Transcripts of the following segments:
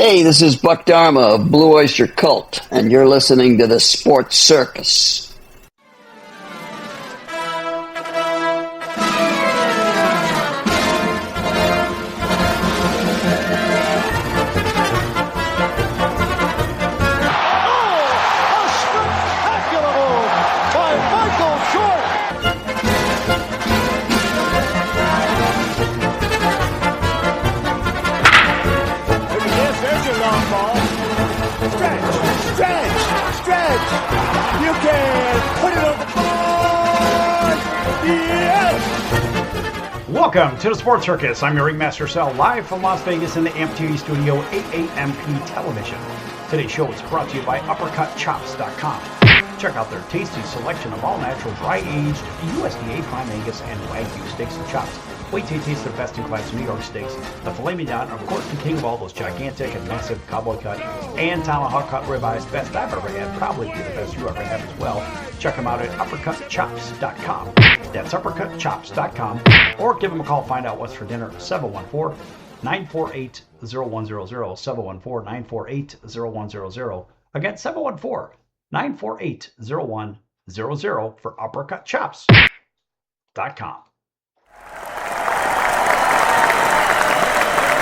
Hey, this is Buck Dharma of Blue Oyster Cult, and you're listening to the Sports Circus. Welcome to the Sports Circus. I'm your ringmaster Sal, live from Las Vegas in the AMP TV studio, AAMP Television. Today's show is brought to you by UppercutChops.com. Check out their tasty selection of all-natural, dry-aged, USDA prime Angus and Wagyu steaks and chops. Wait till you taste their best-in-class New York steaks, the filet mignon, and of course the king of all those gigantic and massive cowboy cut and tomahawk cut ribeyes, best I've ever had, probably the best you ever have as well. Check them out at UppercutChops.com. That's UppercutChops.com. Or give them a call, find out what's for dinner, 714-948-0100, 714-948-0100. Again, 714-948-0100 for UppercutChops.com.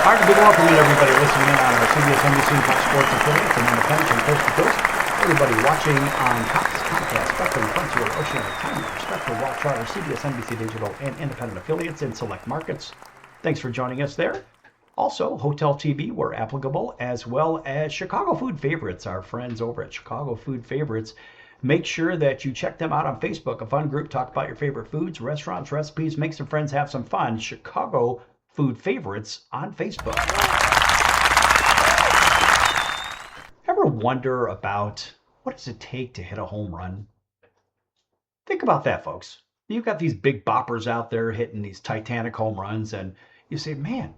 All right, a big welcome to everybody listening in on our CBS NBC Fox Sports affiliates and independents from coast to coast. Everybody watching on Cox, Comcast, Spectrum, Frontier, Oceanic, Time, Spectrum, Walt Charter, CBS NBC Digital, and independent affiliates in select markets. Thanks for joining us there. Also, Hotel TV where applicable, as well as Chicago Food Favorites, our friends over at Chicago Food Favorites. Make sure that you check them out on Facebook, a fun group. Talk about your favorite foods, restaurants, recipes, make some friends, have some fun. Chicago Food Favorites on Facebook. Ever wonder about what does it take to hit a home run? Think about that, folks. You've got these big boppers out there hitting these titanic home runs, and you say, man,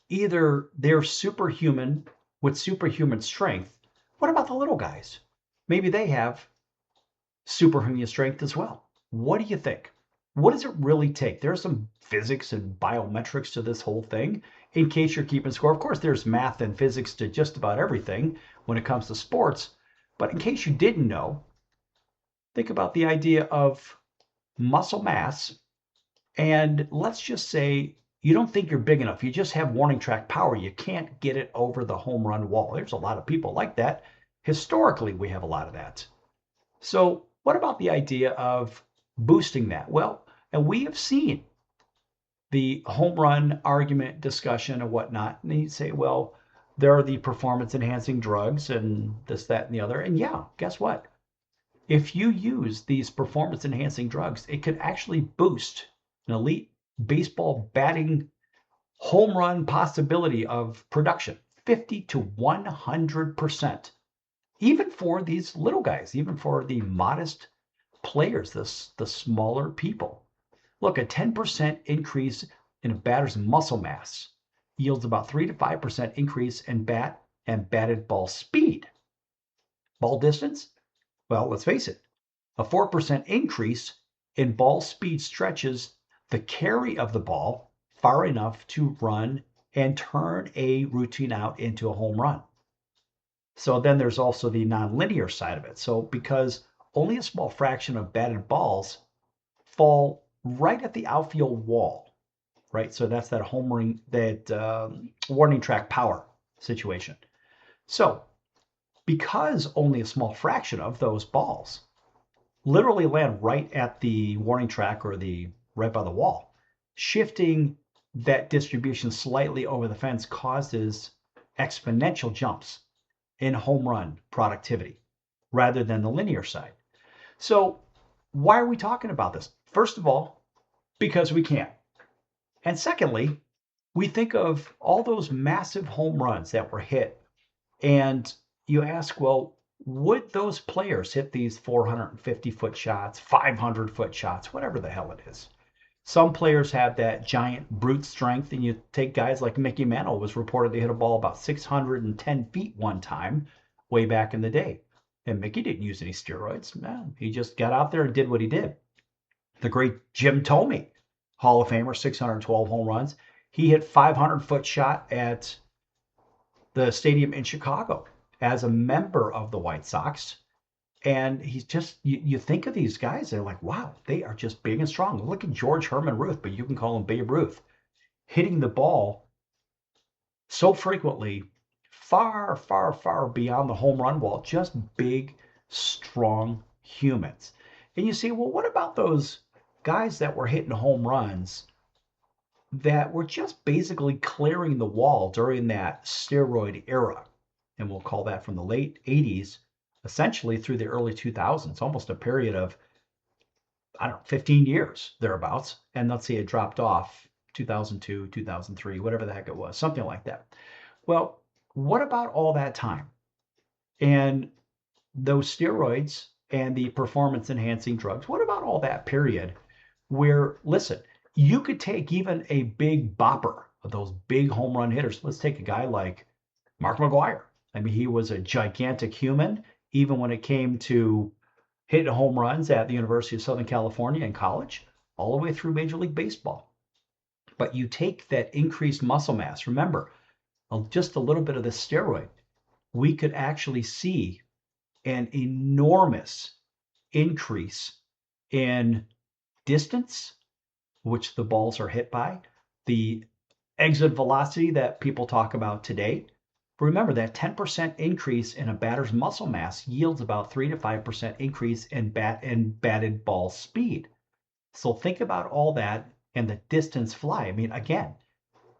either they're superhuman with superhuman strength. What about the little guys? Maybe they have superhuman strength as well. What do you think? What does it really take? There's some physics and biometrics to this whole thing. In case you're keeping score, of course, there's math and physics to just about everything when it comes to sports. But in case you didn't know, think about the idea of muscle mass. And let's just say you don't think you're big enough. You just have warning track power. You can't get it over the home run wall. There's a lot of people like that. Historically, we have a lot of that. So what about the idea of boosting that? Well, and we have seen the home run argument, discussion, and whatnot. And you say, well, there are the performance-enhancing drugs and this, that, and the other. And yeah, guess what? If you use these performance-enhancing drugs, it could actually boost an elite baseball batting home run possibility of production, 50 to 100%. Even for these little guys, even for the modest players, the smaller people. Look, a 10% increase in a batter's muscle mass yields about 3 to 5% increase in bat and batted ball speed. Ball distance? Well, let's face it, a 4% increase in ball speed stretches the carry of the ball far enough to run and turn a routine out into a home run. So then there's also the nonlinear side of it. So because only a small fraction of batted balls fall right at the outfield wall, right? So that's that homering, that warning track power situation. So because only a small fraction of those balls literally land right at the warning track or the right by the wall, shifting that distribution slightly over the fence causes exponential jumps in home run productivity rather than the linear side. So why are we talking about this? First of all, because we can. And secondly, we think of all those massive home runs that were hit, and you ask, well, would those players hit these 450-foot shots, 500-foot shots, whatever the hell it is? Some players have that giant brute strength, and you take guys like Mickey Mantle was reported to hit a ball about 610 feet one time way back in the day. And Mickey didn't use any steroids. Man, he just got out there and did what he did. The great Jim Thome, Hall of Famer, 612 home runs. He hit 500-foot shot at the stadium in Chicago as a member of the White Sox. And he's just, you think of these guys, they're like, wow, they are just big and strong. Look at George Herman Ruth, but you can call him Babe Ruth, hitting the ball so frequently, far, far, far beyond the home run wall, just big, strong humans. And you see, well, what about those guys that were hitting home runs that were just basically clearing the wall during that steroid era? And we'll call that from the late 80s, essentially through the early 2000s, almost a period of, I don't know, 15 years thereabouts. And let's say it dropped off 2002, 2003, whatever the heck it was, something like that. Well, what about all that time? And those steroids and the performance enhancing drugs, what about all that period where, listen, you could take even a big bopper of those big home run hitters. Let's take a guy like Mark McGwire. I mean, he was a gigantic human, even when it came to hitting home runs at the University of Southern California in college, all the way through Major League Baseball. But you take that increased muscle mass, remember, just a little bit of the steroid, we could actually see an enormous increase in distance, which the balls are hit by, the exit velocity that people talk about today. Remember that 10% increase in a batter's muscle mass yields about 3 to 5% increase in batted ball speed. So think about all that and the distance fly. I mean, again,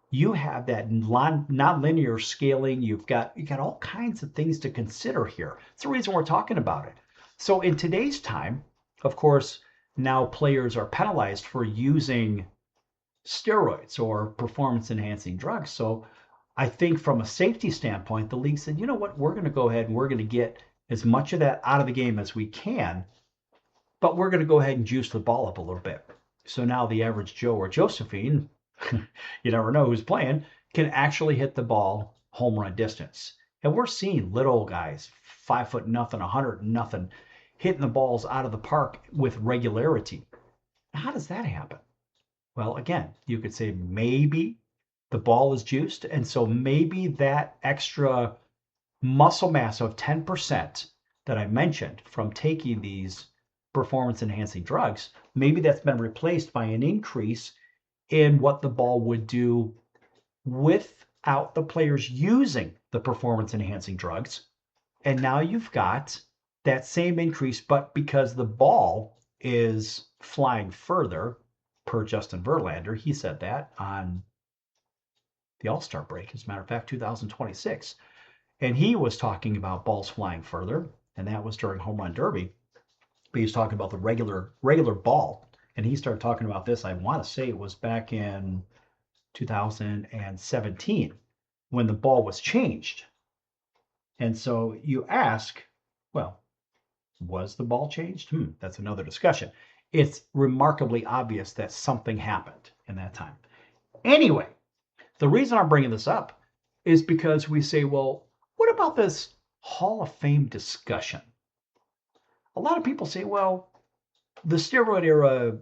you have that nonlinear scaling. You've got all kinds of things to consider here. It's the reason we're talking about it. So in today's time, of course, now players are penalized for using steroids or performance enhancing drugs. So I think from a safety standpoint, the league said, you know what, we're going to go ahead and we're going to get as much of that out of the game as we can, but we're going to go ahead and juice the ball up a little bit. So now the average Joe or Josephine, you never know who's playing, can actually hit the ball home run distance. And we're seeing little guys, 5'0" nothing, 100 nothing, hitting the balls out of the park with regularity. How does that happen? Well, again, you could say maybe the ball is juiced, and so maybe that extra muscle mass of 10% that I mentioned from taking these performance enhancing drugs, maybe that's been replaced by an increase in what the ball would do without the players using the performance enhancing drugs. And now you've got that same increase, but because the ball is flying further, per Justin Verlander, he said that on the All-Star break, as a matter of fact, 2026. And he was talking about balls flying further, and that was during Home Run Derby. But he was talking about the regular ball. And he started talking about this, I want to say it was back in 2017, when the ball was changed. And so you ask, well, was the ball changed? That's another discussion. It's remarkably obvious that something happened in that time. Anyway, the reason I'm bringing this up is because we say, well, what about this Hall of Fame discussion? A lot of people say, well, the steroid era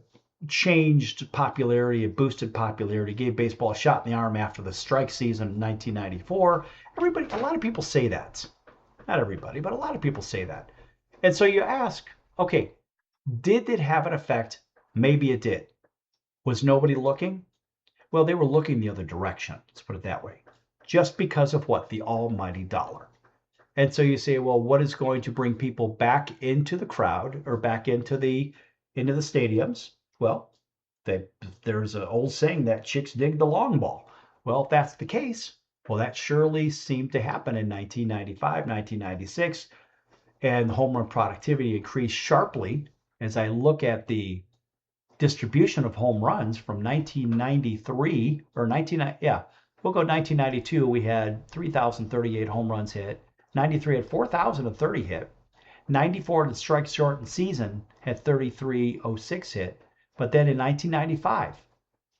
changed popularity, it boosted popularity, gave baseball a shot in the arm after the strike season in 1994. A lot of people say that. Not everybody, but a lot of people say that. And so you ask, okay, did it have an effect? Maybe it did. Was nobody looking? Well, they were looking the other direction. Let's put it that way. Just because of what? The almighty dollar. And so you say, well, what is going to bring people back into the crowd or back into the stadiums? Well, there's an old saying that chicks dig the long ball. Well, if that's the case, well, that surely seemed to happen in 1995, 1996, and home run productivity increased sharply. As I look at the distribution of home runs from 1993 or 1992, we had 3,038 home runs hit. 93 had 4,030 hit. 94 in the strike shortened season had 3,306 hit. But then in 1995,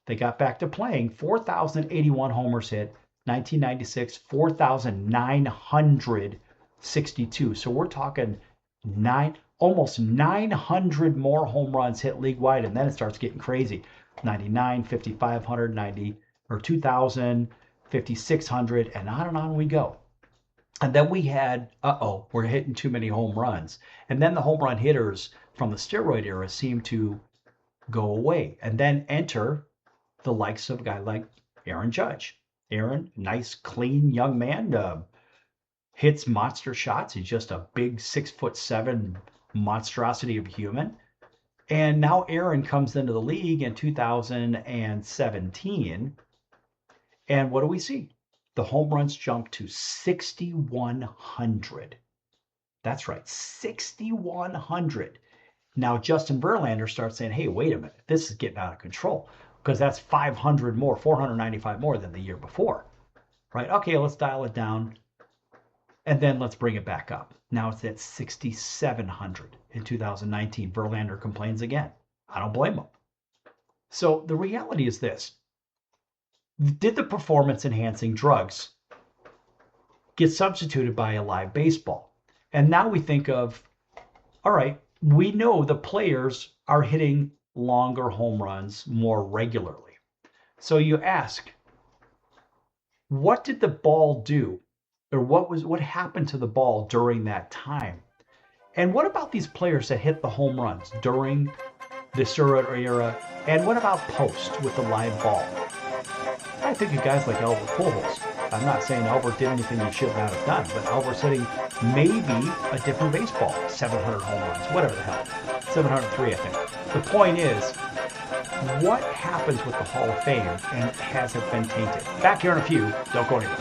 they got back to playing 4,081 homers hit. 1996, 4,962. So we're talking almost 900 more home runs hit league-wide, and then it starts getting crazy. 99, 5,500, 2000, 5,600, and on we go. And then we had, we're hitting too many home runs. And then the home run hitters from the steroid era seem to go away. And then enter the likes of a guy like Aaron Judge. Aaron, nice, clean young man, hits monster shots. He's just a big 6'7" monstrosity of a human. And now Aaron comes into the league in 2017. And what do we see? The home runs jump to 6,100. That's right, 6,100. Now Justin Verlander starts saying, hey, wait a minute, this is getting out of control, because that's 500 more, 495 more than the year before, right? Okay, let's dial it down, and then let's bring it back up. Now it's at 6,700 in 2019. Verlander complains again. I don't blame him. So the reality is this. Did the performance-enhancing drugs get substituted by a live baseball? And now we think of, all right, we know the players are hitting longer home runs more regularly. So you ask, what did the ball do? Or what happened to the ball during that time? And what about these players that hit the home runs during the steroid era? And what about post with the live ball? I think of guys like Albert Pujols. I'm not saying Albert did anything he should not have done, but Albert's hitting maybe a different baseball, 700 home runs, whatever the hell, 703, I think. The point is, what happens with the Hall of Fame, and has it been tainted? Back here in a few. Don't go anywhere.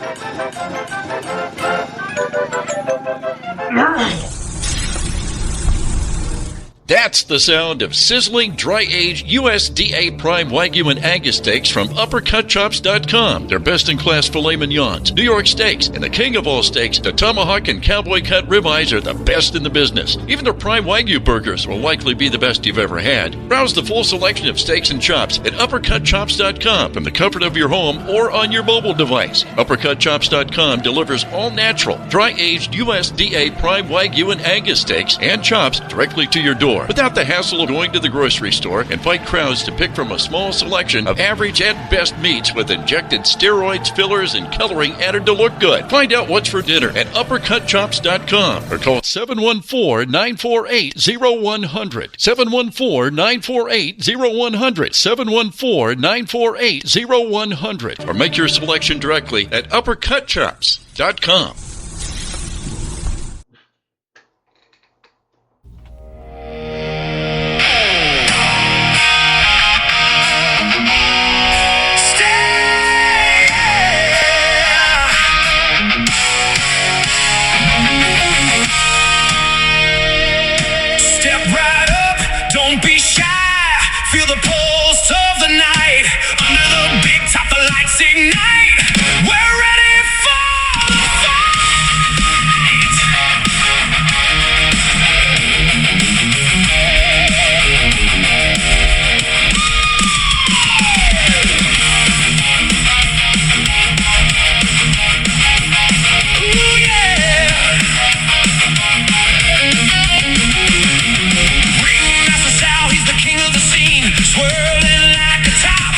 That's the sound of sizzling, dry-aged USDA Prime Wagyu and Angus steaks from UppercutChops.com. Their best-in-class filet mignons, New York steaks, and the king of all steaks, the tomahawk and cowboy cut ribeyes are the best in the business. Even their Prime Wagyu burgers will likely be the best you've ever had. Browse the full selection of steaks and chops at UppercutChops.com from the comfort of your home or on your mobile device. UppercutChops.com delivers all-natural, dry-aged USDA Prime Wagyu and Angus steaks and chops directly to your door, without the hassle of going to the grocery store and fight crowds to pick from a small selection of average and best meats with injected steroids, fillers, and coloring added to look good. Find out what's for dinner at UppercutChops.com or call 714-948-0100. 714-948-0100. 714-948-0100. Or make your selection directly at UppercutChops.com. Swirling like a top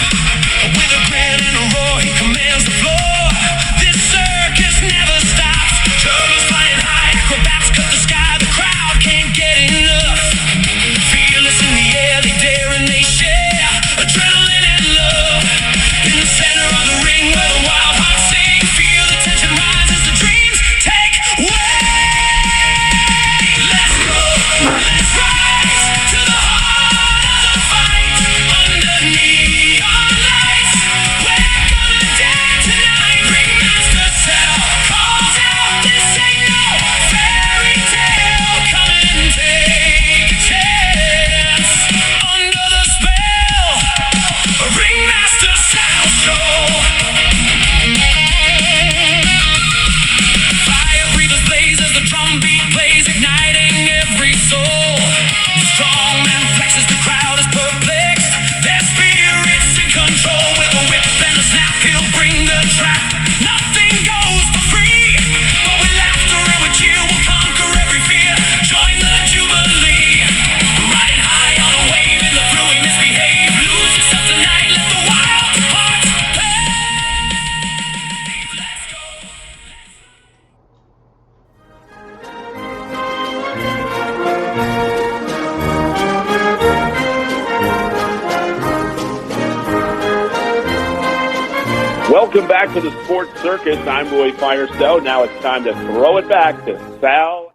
with a grin and a roar, he commands Welcome back to the Sports Circus. I'm Roy Firestone. Now it's time to throw it back to Sal.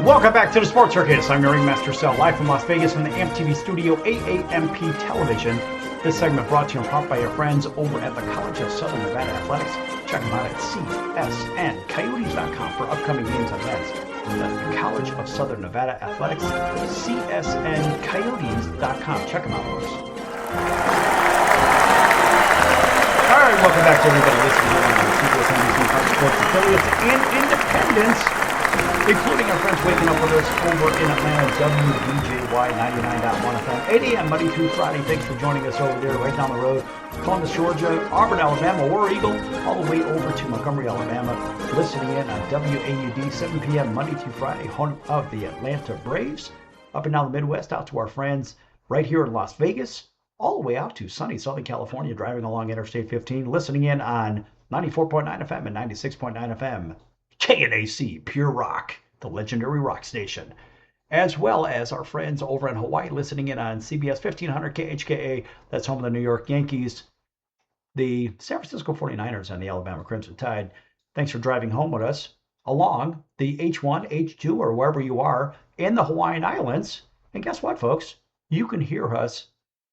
Welcome back to the Sports Circus. I'm your ringmaster Sal, live from Las Vegas from the AMP-TV studio, AAMP Television. This segment brought to you in part by your friends over at the College of Southern Nevada Athletics. Check them out at csncoyotes.com for upcoming games and events. That's the College of Southern Nevada Athletics, csncoyotes.com. Check them out, folks. All right, welcome back to everybody listening on CBS NBC Fox Sports affiliates and independents, including our friends waking up with us over in Atlanta, WBJY 99.1 FM, 8 a.m. Monday through Friday. Thanks for joining us over there, right down the road. Columbus, Georgia, Auburn, Alabama, War Eagle, all the way over to Montgomery, Alabama. Listening in on WAUD, 7 p.m. Monday through Friday, home of the Atlanta Braves. Up and down the Midwest, out to our friends right here in Las Vegas, all the way out to sunny Southern California, driving along Interstate 15, listening in on 94.9 FM and 96.9 FM. KNAC, Pure Rock, the legendary rock station, as well as our friends over in Hawaii listening in on CBS 1500 KHKA, that's home of the New York Yankees, the San Francisco 49ers, and the Alabama Crimson Tide. Thanks for driving home with us along the H1, H2, or wherever you are in the Hawaiian Islands. And guess what, folks? You can hear us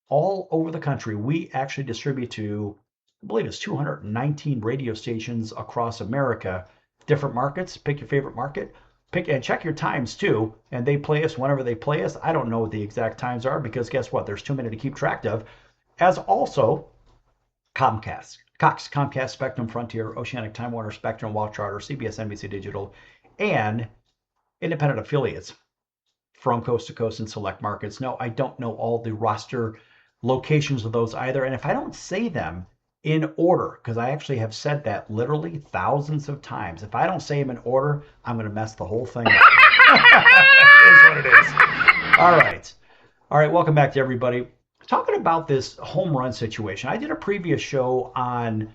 all over the country. We actually distribute to, I believe it's 219 radio stations across America. Different markets. Pick your favorite market. Pick and check your times too. And they play us whenever they play us. I don't know what the exact times are because guess what? There's too many to keep track of. As also Comcast, Cox, Comcast, Spectrum, Frontier, Oceanic, Time Warner, Spectrum, Wall Charter, CBS, NBC Digital, and independent affiliates from coast to coast in select markets. No, I don't know all the roster locations of those either. And if I don't say them in order, because I actually have said that literally thousands of times. If I don't say them in order, I'm going to mess the whole thing up. It is what it is. All right. All right, welcome back to everybody. Talking about this home run situation. I did a previous show on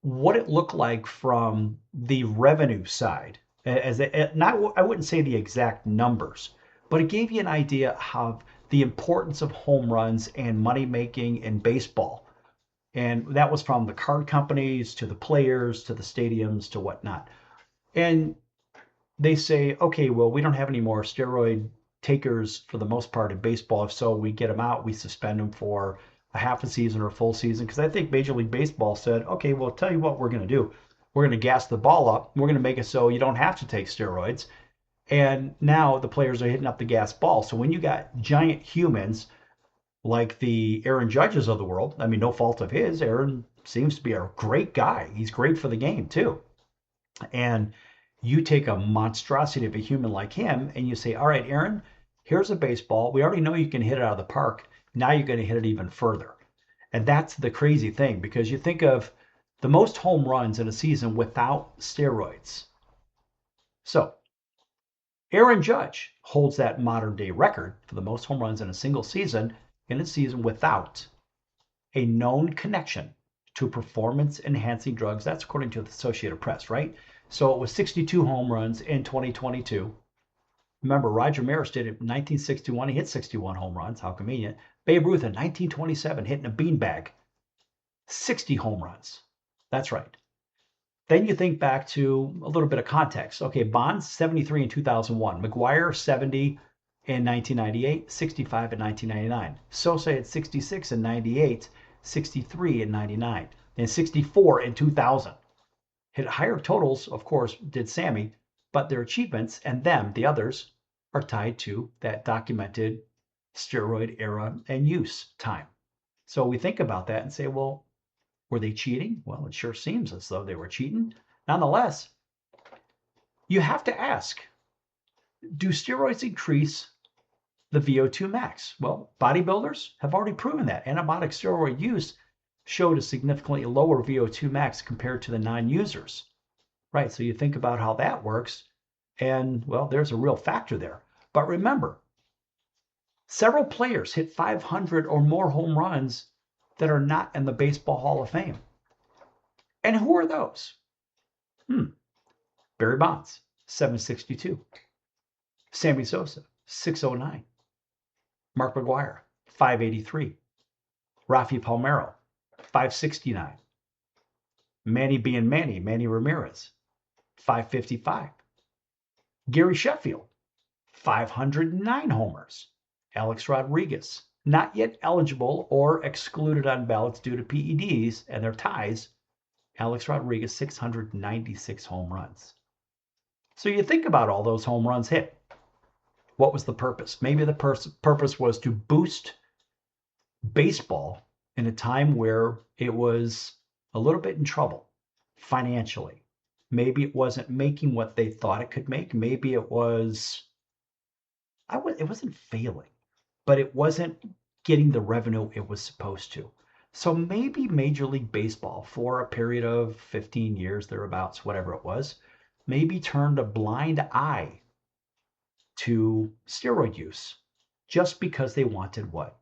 what it looked like from the revenue side. I wouldn't say the exact numbers, but it gave you an idea of the importance of home runs and money making in baseball. And that was from the card companies to the players to the stadiums to whatnot. And they say, okay, well, we don't have any more steroid takers for the most part in baseball. If so, we get them out, we suspend them for a half a season or a full season. Because I think Major League Baseball said, okay, well, tell you what we're going to do. We're going to gas the ball up. We're going to make it so you don't have to take steroids. And now the players are hitting up the gas ball. So when you got giant humans like the Aaron Judges of the world, I mean, no fault of his. Aaron seems to be a great guy. He's great for the game, too. And you take a monstrosity of a human like him and you say, all right, Aaron, here's a baseball. We already know you can hit it out of the park. Now you're going to hit it even further. And that's the crazy thing, because you think of the most home runs in a season without steroids. So Aaron Judge holds that modern day record for the most home runs in a single season in a season without a known connection to performance enhancing drugs. That's according to the Associated Press, right? So it was 62 home runs in 2022. Remember, Roger Maris did it in 1961. He hit 61 home runs. How convenient. Babe Ruth in 1927 hitting a beanbag. 60 home runs. That's right. Then you think back to a little bit of context. Okay, Bonds, 73 in 2001. McGuire, 70 in 1998, 65 in 1999. Sosa had 66 in 98, 63 in 99, and 64 in 2000. Hit higher totals, of course, did Sammy, but their achievements and them, the others, are tied to that documented steroid era and use time. So we think about that and say, well, were they cheating? Well, it sure seems as though they were cheating. Nonetheless, you have to ask, do steroids increase the VO2 max? Well, bodybuilders have already proven that. Anabolic steroid use showed a significantly lower VO2 max compared to the non-users. Right, so you think about how that works, and, well, there's a real factor there. But remember, several players hit 500 or more home runs that are not in the Baseball Hall of Fame. And who are those? Barry Bonds, 762. Sammy Sosa, 609. Mark McGwire, 583. Rafi Palmeiro, 569. Manny Ramirez, 555. Gary Sheffield, 509 homers. Alex Rodriguez, not yet eligible or excluded on ballots due to PEDs and their ties. Alex Rodriguez, 696 home runs. So you think about all those home runs hit. What was the purpose? Maybe the purpose was to boost baseball in a time where it was a little bit in trouble financially. Maybe it wasn't making what they thought it could make. Maybe it was, it wasn't failing, but it wasn't getting the revenue it was supposed to. So maybe Major League Baseball, for a period of 15 years, thereabouts, whatever it was, maybe turned a blind eye to steroid use just because they wanted what?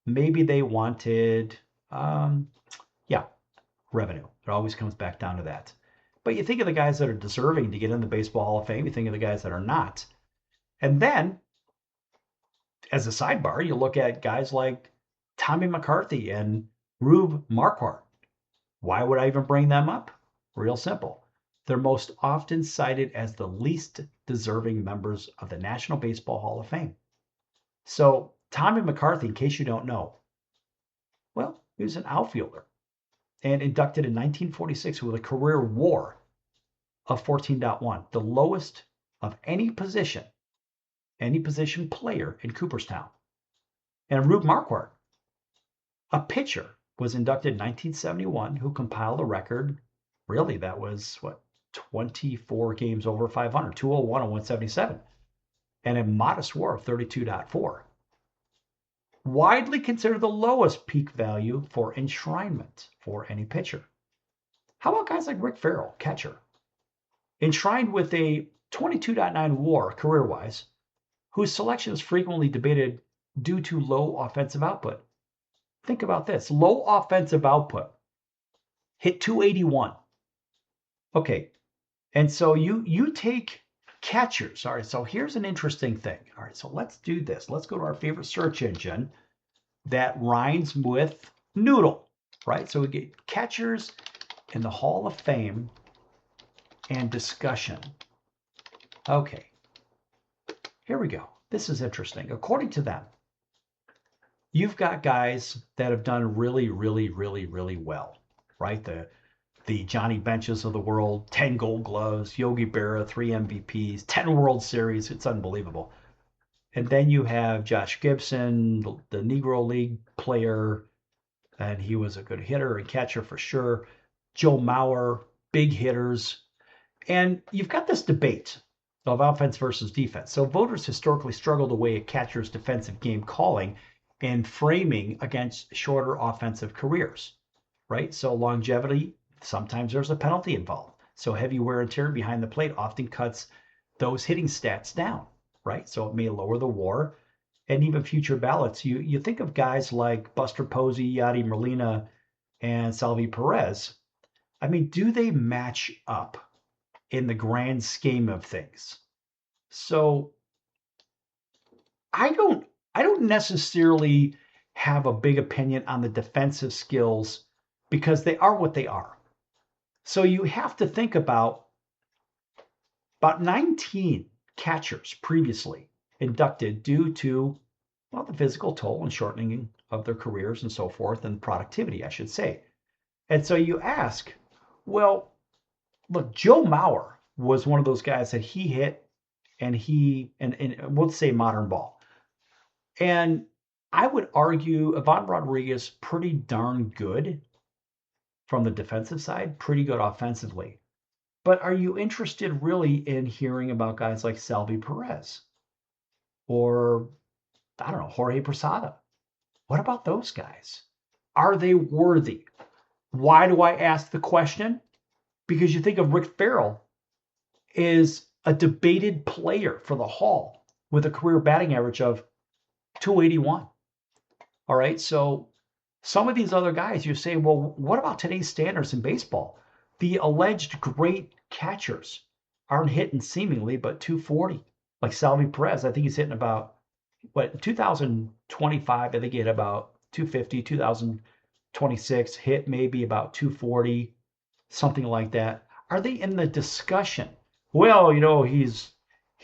Maybe they wanted, revenue. It always comes back down to that. But you think of the guys that are deserving to get in the Baseball Hall of Fame, you think of the guys that are not. And then, as a sidebar, you look at guys like Tommy McCarthy and Rube Marquardt. Why would I even bring them up? Real simple. They're most often cited as the least deserving members of the National Baseball Hall of Fame. So Tommy McCarthy, in case you don't know, well, he was an outfielder and inducted in 1946 with a career WAR of 14.1, the lowest of any position player in Cooperstown. And Rube Marquardt, a pitcher, was inducted in 1971 who compiled a record. Really, that was 24 games over 500, 201 and 177, and a modest WAR of 32.4. Widely considered the lowest peak value for enshrinement for any pitcher. How about guys like Rick Farrell, catcher, enshrined with a 22.9 WAR career-wise, whose selection is frequently debated due to low offensive output. Think about this. Low offensive output. Hit 281. Okay. And so you take catchers. All right. So here's an interesting thing. All right. So let's do this. Let's go to our favorite search engine that rhymes with noodle. Right. So we get catchers in the Hall of Fame and discussion. Okay. Here we go. This is interesting. According to them, you've got guys that have done really, really, really, really well, right? The Johnny Benches of the world, 10 Gold Gloves, Yogi Berra, 3 MVPs, 10 World Series. It's unbelievable. And then you have Josh Gibson, the Negro League player, and he was a good hitter and catcher for sure. Joe Mauer, big hitters. And you've got this debate of offense versus defense. So voters historically struggle to weigh a catcher's defensive game calling and framing against shorter offensive careers, right? So longevity, sometimes there's a penalty involved. So heavy wear and tear behind the plate often cuts those hitting stats down, right? So it may lower the WAR. And even future ballots, you think of guys like Buster Posey, Yadi Molina, and Salvi Perez. I mean, do they match up in the grand scheme of things? So I don't necessarily have a big opinion on the defensive skills because they are what they are. So you have to think about 19 catchers previously inducted due to, well, the physical toll and shortening of their careers and so forth, and productivity, I should say. And so you ask, well, look, Joe Mauer was one of those guys that he hit, and we'll say modern ball. And I would argue Ivan Rodriguez pretty darn good from the defensive side, pretty good offensively. But are you interested really in hearing about guys like Salvi Perez or, I don't know, Jorge Posada? What about those guys? Are they worthy? Why do I ask the question? Because you think of Rick Farrell is a debated player for the Hall with a career batting average of 281. All right, so some of these other guys, you say, well, what about today's standards in baseball? The alleged great catchers aren't hitting seemingly but 240 Like Salvi Perez, I think he's hitting about, 2025, I think he hit about 250, 2026, hit maybe about 240, something like that. Are they in the discussion? Well, he's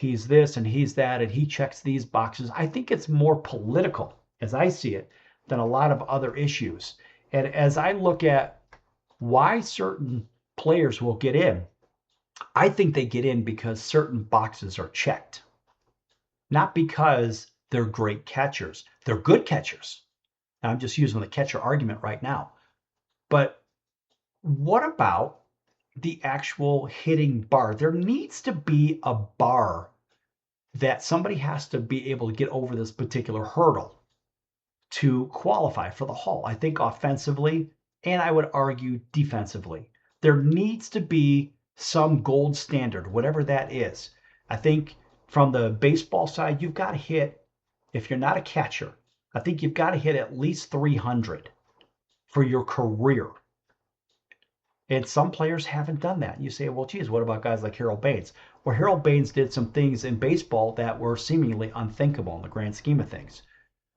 this and he's that, and he checks these boxes. I think it's more political, as I see it, than a lot of other issues. And as I look at why certain players will get in, I think they get in because certain boxes are checked, not because they're great catchers. They're good catchers. And I'm just using the catcher argument right now. But what about the actual hitting bar? There needs to be a bar that somebody has to be able to get over this particular hurdle to qualify for the Hall. I think offensively, and I would argue defensively, there needs to be some gold standard, whatever that is. I think from the baseball side, you've got to hit, if you're not a catcher, I think you've got to hit at least 300 for your career. And some players haven't done that. You say, well, geez, what about guys like Harold Baines? Well, Harold Baines did some things in baseball that were seemingly unthinkable in the grand scheme of things.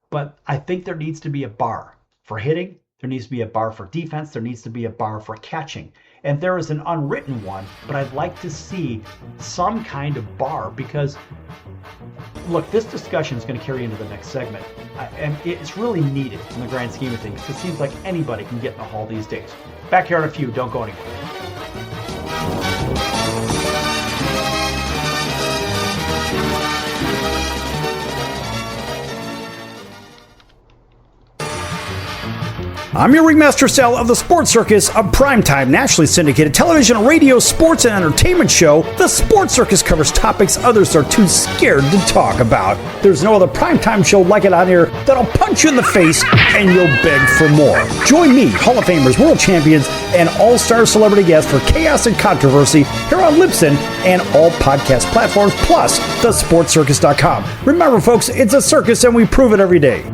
But I think there needs to be a bar for hitting. There needs to be a bar for defense. There needs to be a bar for catching. And there is an unwritten one, but I'd like to see some kind of bar because, look, this discussion is going to carry into the next segment. And it's really needed in the grand scheme of things. It seems like anybody can get in the Hall these days. Back here in a few. Don't go anywhere. I'm your ringmaster Sal of the Sports Circus, a primetime nationally syndicated television, radio, sports, and entertainment show. The Sports Circus covers topics others are too scared to talk about. There's no other primetime show like it out here that'll punch you in the face and you'll beg for more. Join me, Hall of Famers, world champions, and all-star celebrity guests for chaos and controversy here on Libsyn and all podcast platforms, plus thesportscircus.com. Remember, folks, it's a circus and we prove it every day.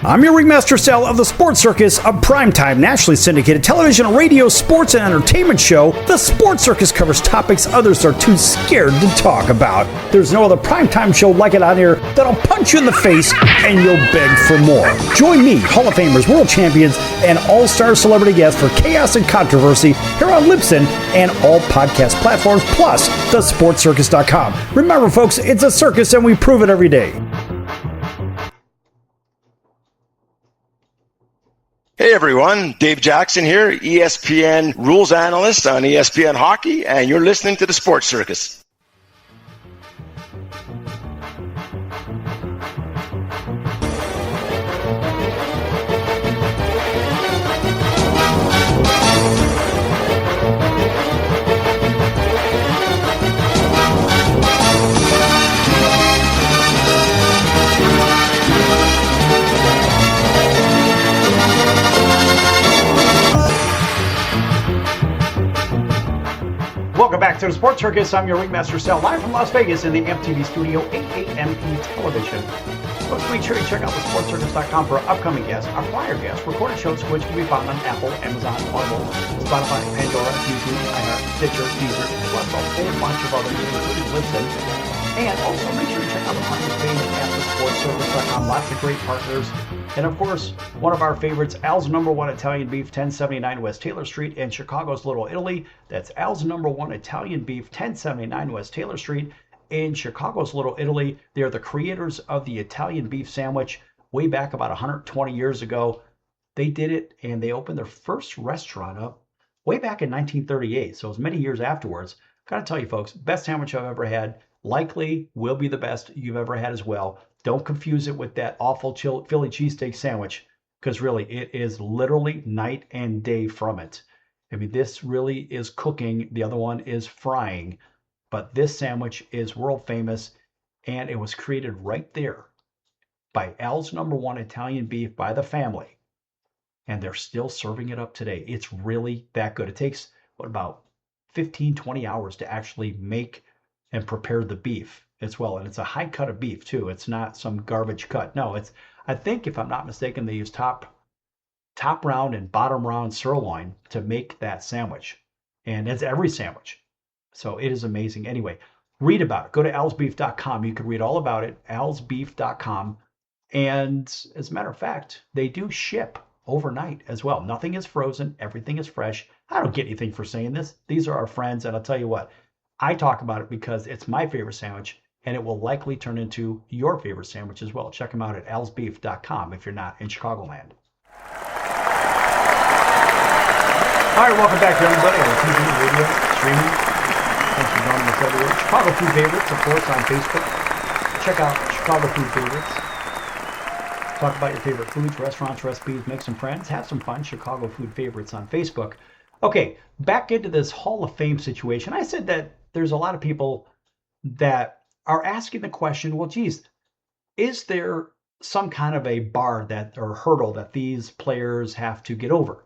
I'm your ringmaster Sal of the Sports Circus, a primetime nationally syndicated television, radio, sports, and entertainment show. The Sports Circus covers topics others are too scared to talk about. There's no other primetime show like it out here that'll punch you in the face and you'll beg for more. Join me, Hall of Famers, world champions, and all-star celebrity guests for chaos and controversy here on Libsyn and all podcast platforms, plus thesportscircus.com. Remember, folks, it's a circus and we prove it every day. Hey everyone, Dave Jackson here, ESPN rules analyst on ESPN Hockey, and you're listening to the Sports Circus. to the Sports Circus. I'm your ringmaster, Sal, live from Las Vegas in the MTV studio, 880 television. Folks, make sure you check out thesportscircus.com for our upcoming guests, our prior guests, recorded shows, which can be found on Apple, Amazon, Audible, Spotify, Pandora, YouTube, iHeart, Stitcher, Deezer, plus a whole bunch of others, including Listen. And also make sure you check out the partners page at thesportscircus.com. Lots of great partners. And of course, one of our favorites, Al's Number One Italian Beef, 1079 West Taylor Street in Chicago's Little Italy. That's Al's Number One Italian Beef, 1079 West Taylor Street in Chicago's Little Italy. They're the creators of the Italian beef sandwich way back about 120 years ago. They did it and they opened their first restaurant up way back in 1938. So it was many years afterwards. Gotta tell you folks, best sandwich I've ever had. Likely will be the best you've ever had as well. Don't confuse it with that awful Philly cheesesteak sandwich, because really it is literally night and day from it. I mean, this really is cooking. The other one is frying. But this sandwich is world famous, and it was created right there by Al's Number One Italian Beef by the family. And they're still serving it up today. It's really that good. It takes, about 15, 20 hours to actually make and prepare the beef as well. And it's a high cut of beef too. It's not some garbage cut. No, it's, I think if I'm not mistaken, they use top round and bottom round sirloin to make that sandwich. And it's every sandwich. So it is amazing. Anyway, read about it. Go to alsbeef.com. You can read all about it, alsbeef.com. And as a matter of fact, they do ship overnight as well. Nothing is frozen. Everything is fresh. I don't get anything for saying this. These are our friends. And I'll tell you what, I talk about it because it's my favorite sandwich, and it will likely turn into your favorite sandwich as well. Check them out at alsbeef.com if you're not in Chicagoland. All right, welcome back to everybody on TV, radio, streaming. Thanks for joining us everywhere. Chicago Food Favorites, of course, on Facebook. Check out Chicago Food Favorites. Talk about your favorite foods, restaurants, recipes, make some friends, have some fun. Chicago Food Favorites on Facebook. Okay, back into this Hall of Fame situation. I said that there's a lot of people that are asking the question, well, geez, is there some kind of a bar that or hurdle that these players have to get over?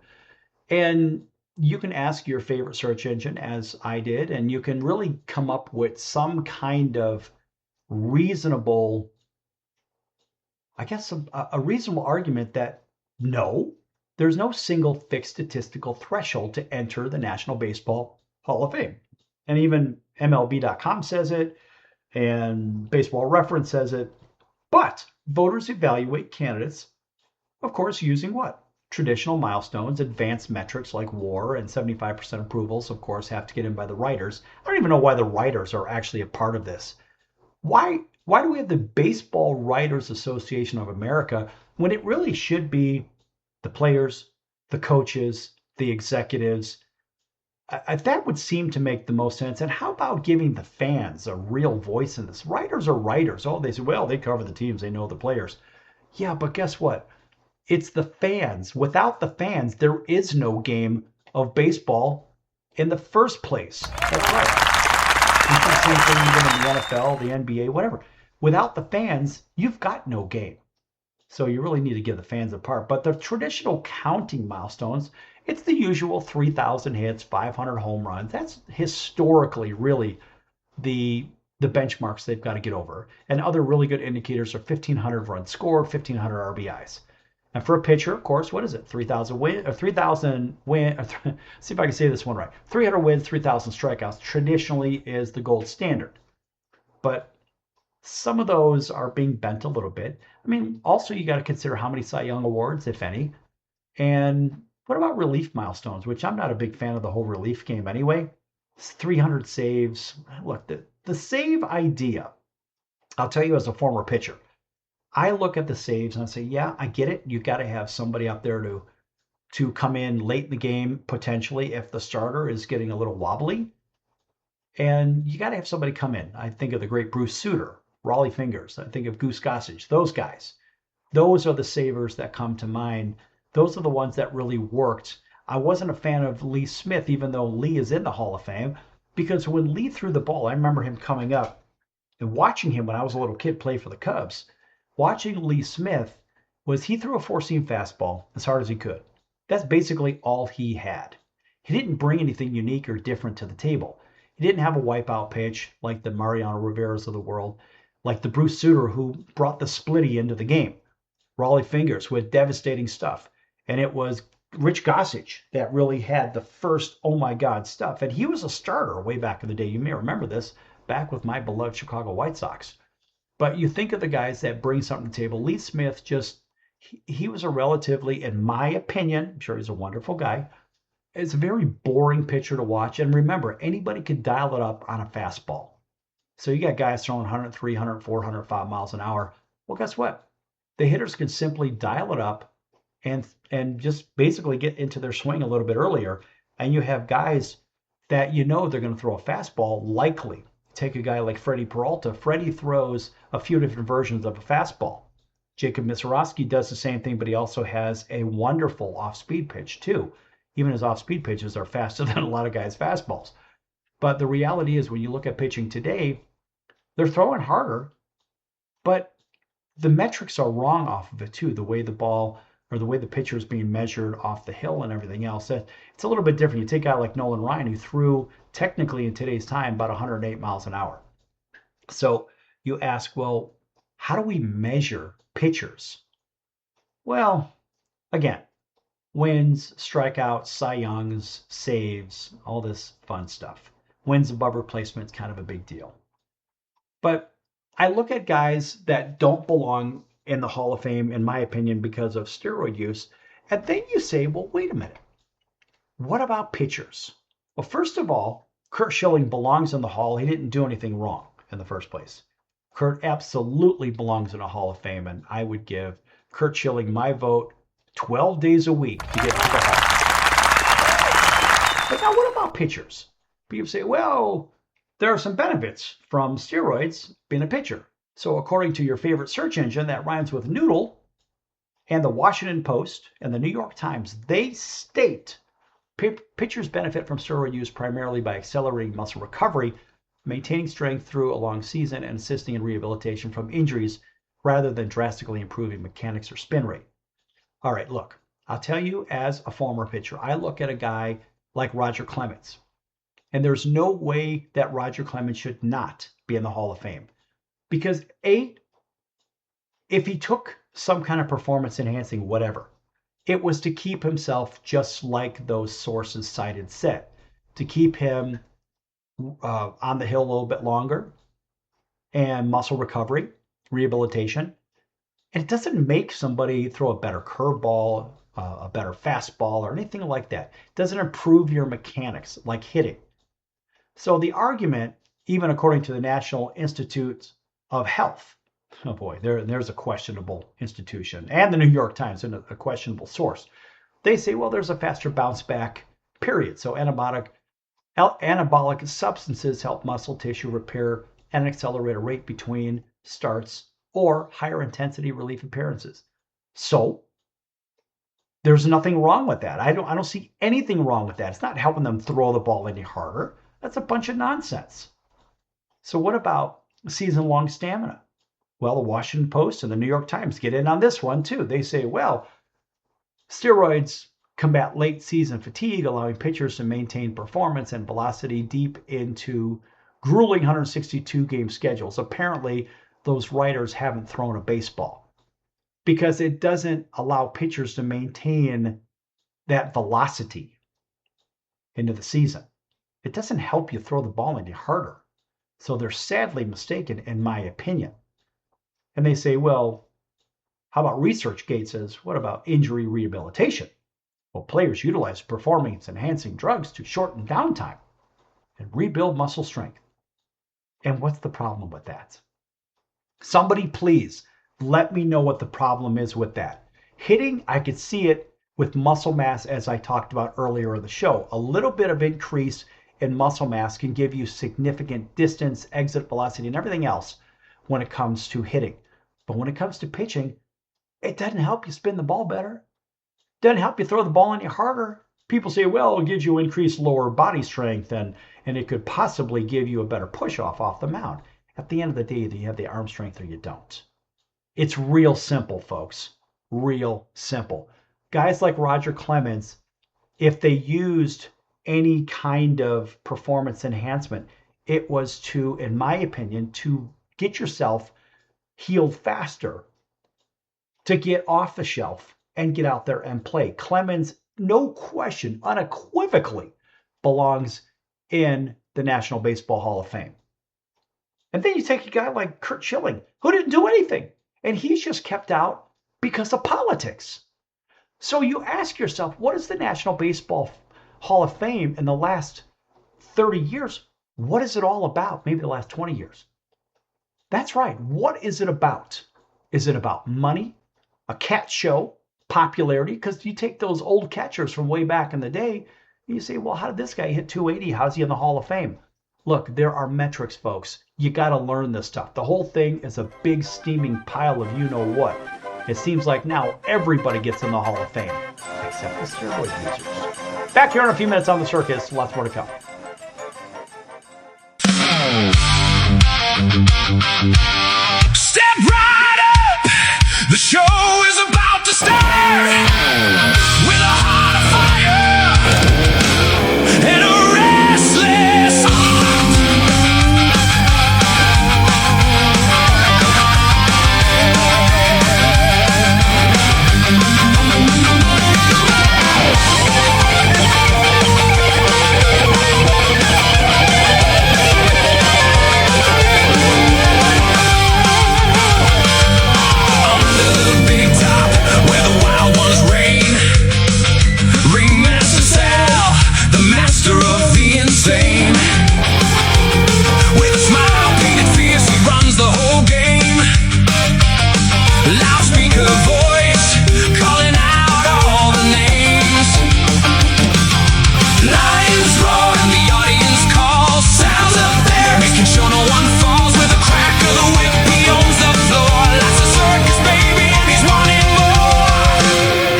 And you can ask your favorite search engine, as I did, and you can really come up with some kind of reasonable, I guess, a reasonable argument that no, there's no single fixed statistical threshold to enter the National Baseball Hall of Fame. And even MLB.com says it, and Baseball Reference says it. But voters evaluate candidates, of course, using what? Traditional milestones, advanced metrics like WAR, and 75% approvals, of course, have to get in by the writers. I don't even know why the writers are actually a part of this. Why do we have the Baseball Writers Association of America when it really should be the players, the coaches, the executives? That would seem to make the most sense. And how about giving the fans a real voice in this? Writers are writers. Oh, they say, well, they cover the teams, they know the players. Yeah, but guess what? It's the fans. Without the fans, there is no game of baseball in the first place. That's right. It's the same thing even in the NFL, the NBA, whatever. Without the fans, you've got no game. So you really need to give the fans a part. But the traditional counting milestones, it's the usual 3,000 hits, 500 home runs. That's historically really the benchmarks they've got to get over. And other really good indicators are 1,500 runs scored, 1,500 RBIs. And for a pitcher, of course, what is it? 3,000 win, or 3,000 win. See if I can say this one right. 300 wins, 3,000 strikeouts traditionally is the gold standard. But some of those are being bent a little bit. I mean, also you got to consider how many Cy Young awards, if any. And what about relief milestones, which I'm not a big fan of the whole relief game anyway. It's 300 saves. Look, the save idea, I'll tell you as a former pitcher, I look at the saves and I say, yeah, I get it. You've got to have somebody up there to come in late in the game, potentially, if the starter is getting a little wobbly. And you got to have somebody come in. I think of the great Bruce Sutter, Raleigh Fingers. I think of Goose Gossage, those guys. Those are the savers that come to mind. Those are the ones that really worked. I wasn't a fan of Lee Smith, even though Lee is in the Hall of Fame, because when Lee threw the ball, I remember him coming up and watching him when I was a little kid play for the Cubs. Watching Lee Smith was he threw a four-seam fastball as hard as he could. That's basically all he had. He didn't bring anything unique or different to the table. He didn't have a wipeout pitch like the Mariano Rivera's of the world, like the Bruce Sutter who brought the splitty into the game. Raleigh Fingers, who had devastating stuff. And it was Rich Gossage that really had the first, oh my God, stuff. And he was a starter way back in the day. You may remember this, back with my beloved Chicago White Sox. But you think of the guys that bring something to the table. Lee Smith he was a relatively, in my opinion, I'm sure he's a wonderful guy, it's a very boring pitcher to watch. And remember, anybody could dial it up on a fastball. So you got guys throwing 103, 104, 105 miles an hour. Well, guess what? The hitters can simply dial it up and just basically get into their swing a little bit earlier. And you have guys that they're going to throw a fastball likely. Take a guy like Freddie Peralta. Freddie throws a few different versions of a fastball. Jacob Misiorowski does the same thing, but he also has a wonderful off-speed pitch too. Even his off-speed pitches are faster than a lot of guys' fastballs. But the reality is when you look at pitching today, they're throwing harder, but the metrics are wrong off of it too. The way the ball or the way the pitcher is being measured off the hill and everything else. It's a little bit different. You take a guy like Nolan Ryan, who threw technically in today's time about 108 miles an hour. So you ask, well, how do we measure pitchers? Well, again, wins, strikeouts, Cy Youngs, saves, all this fun stuff. Wins above replacement is kind of a big deal. But I look at guys that don't belong in the Hall of Fame, in my opinion, because of steroid use. And then you say, well, wait a minute. What about pitchers? Well, first of all, Curt Schilling belongs in the Hall. He didn't do anything wrong in the first place. Curt absolutely belongs in a Hall of Fame, and I would give Curt Schilling my vote 12 days a week to get into the Hall. But now what about pitchers? People say, well, there are some benefits from steroids being a pitcher. So according to your favorite search engine that rhymes with noodle, and the Washington Post and the New York Times, they state pitchers benefit from steroid use primarily by accelerating muscle recovery, maintaining strength through a long season, and assisting in rehabilitation from injuries rather than drastically improving mechanics or spin rate. All right, look, I'll tell you as a former pitcher, I look at a guy like Roger Clemens. And there's no way that Roger Clemens should not be in the Hall of Fame. Because if he took some kind of performance enhancing whatever, it was to keep himself just like those sources cited said, to keep him on the hill a little bit longer and muscle recovery, rehabilitation. And it doesn't make somebody throw a better curveball, a better fastball, or anything like that. It doesn't improve your mechanics like hitting. So the argument, even according to the National Institute of Health, oh boy, there's a questionable institution, and the New York Times, a questionable source. They say, well, there's a faster bounce back period. So anabolic substances help muscle tissue repair at an accelerated rate between starts or higher intensity relief appearances. So there's nothing wrong with that. I don't see anything wrong with that. It's not helping them throw the ball any harder. That's a bunch of nonsense. So what about season-long stamina? Well, the Washington Post and the New York Times get in on this one too. They say, well, steroids combat late season fatigue, allowing pitchers to maintain performance and velocity deep into grueling 162 game schedules. Apparently, those writers haven't thrown a baseball because it doesn't allow pitchers to maintain that velocity into the season. It doesn't help you throw the ball any harder. So they're sadly mistaken, in my opinion. And they say, well, how about ResearchGate says, what about injury rehabilitation? Well, players utilize performance-enhancing drugs to shorten downtime and rebuild muscle strength. And what's the problem with that? Somebody please let me know what the problem is with that. Hitting, I could see it with muscle mass, as I talked about earlier in the show. A little bit of increase in muscle mass can give you significant distance, exit velocity, and everything else when it comes to hitting. But when it comes to pitching, it doesn't help you spin the ball better. It doesn't help you throw the ball any harder. People say, well, it gives you increased lower body strength and it could possibly give you a better push-off off the mound. At the end of the day, either you have the arm strength or you don't. It's real simple, folks. Real simple. Guys like Roger Clemens, if they used any kind of performance enhancement. It was to, in my opinion, to get yourself healed faster, to get off the shelf and get out there and play. Clemens, no question, unequivocally belongs in the National Baseball Hall of Fame. And then you take a guy like Curt Schilling, who didn't do anything, and he's just kept out because of politics. So you ask yourself, what is the National Baseball Hall of Fame in the last 30 years? What is it all about? Maybe the last 20 years. That's right. What is it about? Is it about money, a cat show, popularity? Because you take those old catchers from way back in the day, and you say, well, how did this guy hit 280? How's he in the Hall of Fame? Look, there are metrics, folks. You got to learn this stuff. The whole thing is a big steaming pile of you-know-what. It seems like now everybody gets in the Hall of Fame, except the steroid users. Back here in a few minutes on The Circus. Lots more to come. Step right up! The show is about to start! With a heart of fire and a restless heart! Insane. With a smile painted fierce, he runs the whole game. Loudspeaker voice, calling out all the names. Lions roar and the audience calls. Sounds up there, making sure no one falls. With a crack of the whip, he owns the floor. Life's a circus, baby, and he's wanting more.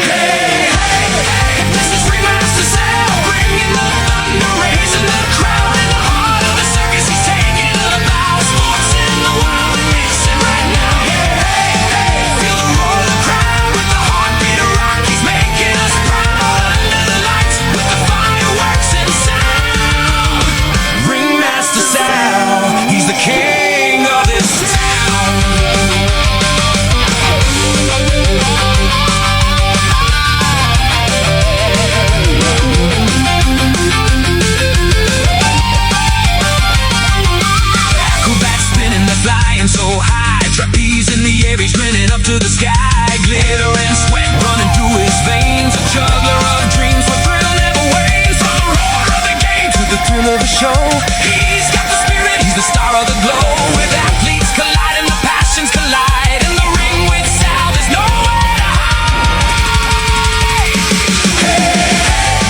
Hey, hey, hey, this is Remaster Sal, bringing the thunder, raising the crowd in the heart of the circus. He's taking about sports in the wild and mixing right now. Hey, hey, hey, feel the roar of the crowd with the heartbeat of rock. He's making us proud under the lights with the fireworks and sound. Ringmaster Sal, he's the king of this town. Acrobat spinning, they're flying so high. Trapeze in the air, he's spinning up to the sky. Glitter and sweat running through his veins. A juggler of dreams where thrill never wanes. From the roar of the game to the thrill of the show, he's got the spirit, he's the star of the glow. With athletes collide and the passions collide. In the ring with Sal, there's nowhere to hide. Hey,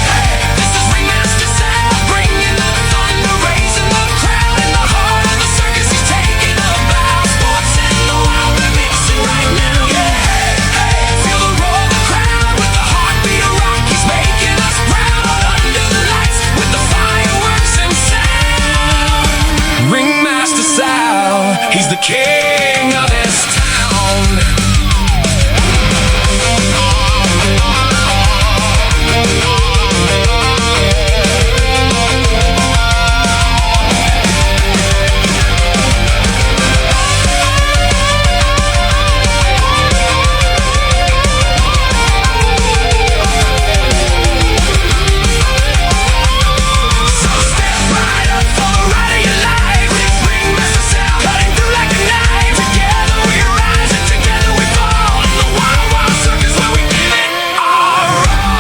hey, this is Ringmaster Sal, bringing the thunder, raising the crowd in the heart of the circus. He's taking about sports in the wild, we're mixing right now. Yeah, hey, hey, feel the roar of the crowd with the heartbeat of rock. He's making us proud under the lights with the fireworks and sound. Ringmaster Sal, he's the king of this town. So step right up for the ride of your life. It's Ringmaster Sal, cutting through like a knife. Together we rise and together we fall. In the wild, wild circus where we give it our all.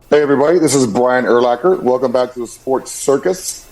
Hey everybody, this is Brian Urlacher. Welcome back to the Sports Circus.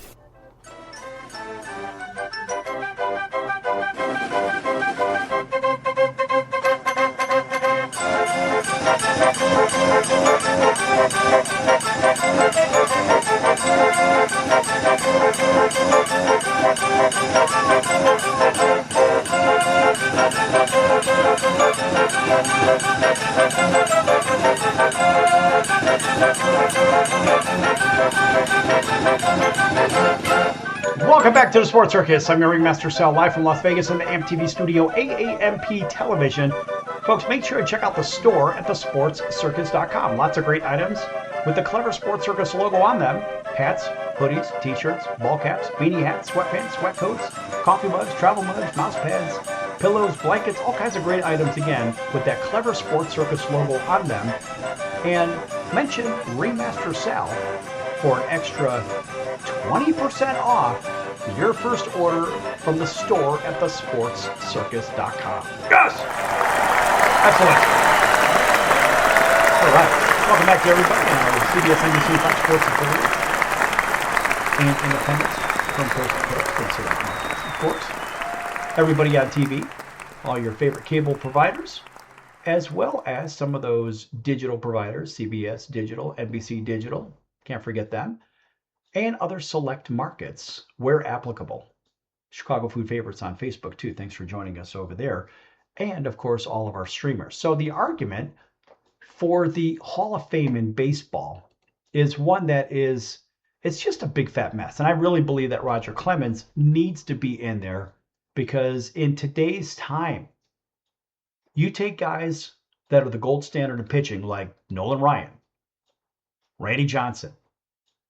Welcome back to the Sports Circus. I'm your ringmaster Sal, live from Las Vegas in the AMTV studio, AAMP Television. Folks, make sure to check out the store at thesportscircus.com. Lots of great items with the clever Sports Circus logo on them. Hats, hoodies, t-shirts, ball caps, beanie hats, sweatpants, sweat coats, coffee mugs, travel mugs, mouse pads, pillows, blankets, all kinds of great items again with that clever Sports Circus logo on them. And mention Ringmaster Sal for an extra 20% off your first order from the store at thesportscircus.com. Yes! Excellent. All right. Welcome back to everybody on our CBS NBC Fox Sports affiliate and independent from coast to coast. Consider markets, of course. Everybody on TV, all your favorite cable providers, as well as some of those digital providers, CBS Digital, NBC Digital, can't forget them, and other select markets where applicable. Chicago Food Favorites on Facebook too. Thanks for joining us over there. And of course, all of our streamers. So the argument for the Hall of Fame in baseball is one that is, it's just a big fat mess. And I really believe that Roger Clemens needs to be in there because in today's time, you take guys that are the gold standard of pitching like Nolan Ryan, Randy Johnson,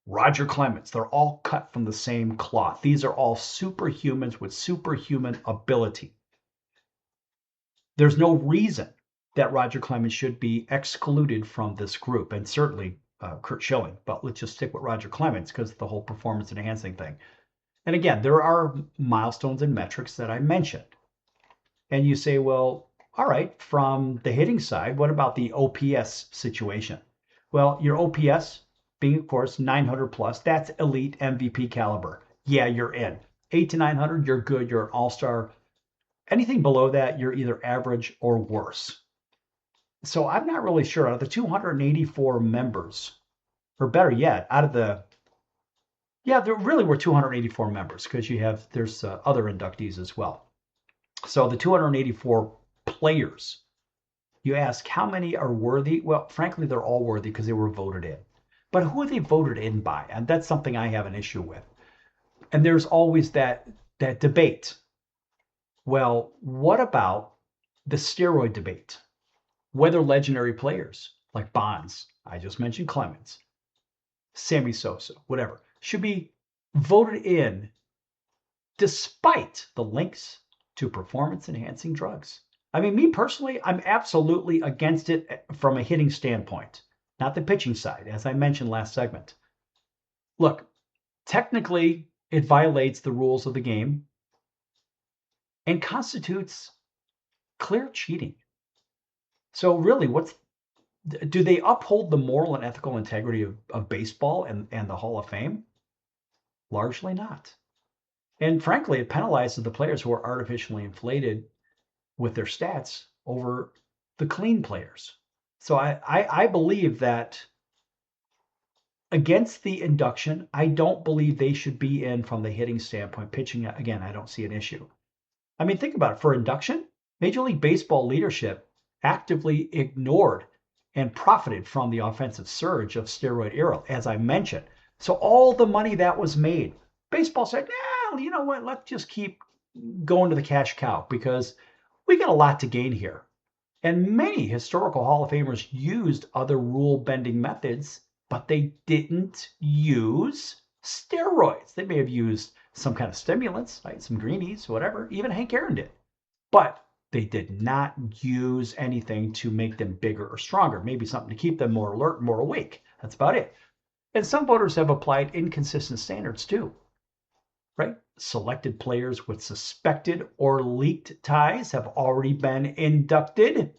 Roger Clemens, they're all cut from the same cloth. These are all superhumans with superhuman ability. There's no reason that Roger Clemens should be excluded from this group, and certainly Curt Schilling, but let's just stick with Roger Clemens because of the whole performance enhancing thing. And again, there are milestones and metrics that I mentioned. And you say, well, all right, from the hitting side, what about the OPS situation? Well, your OPS being, of course, 900 plus, that's elite MVP caliber. Yeah, you're in. 8 to 900, you're good, you're an all-star. Anything below that, you're either average or worse. So I'm not really sure. Out of the 284 members, or better yet, out of the, yeah, there really were 284 members because there's other inductees as well. So the 284 players, you ask how many are worthy? Well, frankly, they're all worthy because they were voted in. But who are they voted in by? And that's something I have an issue with. And there's always that debate. Well, what about the steroid debate? Whether legendary players like Bonds, I just mentioned Clemens, Sammy Sosa, whatever, should be voted in despite the links to performance-enhancing drugs. I mean, me personally, I'm absolutely against it from a hitting standpoint, not the pitching side, as I mentioned last segment. Look, technically, it violates the rules of the game and constitutes clear cheating. So really, do they uphold the moral and ethical integrity of baseball and the Hall of Fame? Largely not. And frankly, it penalizes the players who are artificially inflated with their stats over the clean players. So I believe that against the induction, I don't believe they should be in from the hitting standpoint. Pitching, again, I don't see an issue. I mean, think about it. For induction, Major League Baseball leadership actively ignored and profited from the offensive surge of steroid era, as I mentioned. So all the money that was made, baseball said, nah, you know what, let's just keep going to the cash cow because we got a lot to gain here. And many historical Hall of Famers used other rule-bending methods, but they didn't use steroids. They may have used some kind of stimulants, right? Some greenies, whatever. Even Hank Aaron did. But they did not use anything to make them bigger or stronger. Maybe something to keep them more alert, more awake. That's about it. And some voters have applied inconsistent standards too, right? Selected players with suspected or leaked ties have already been inducted.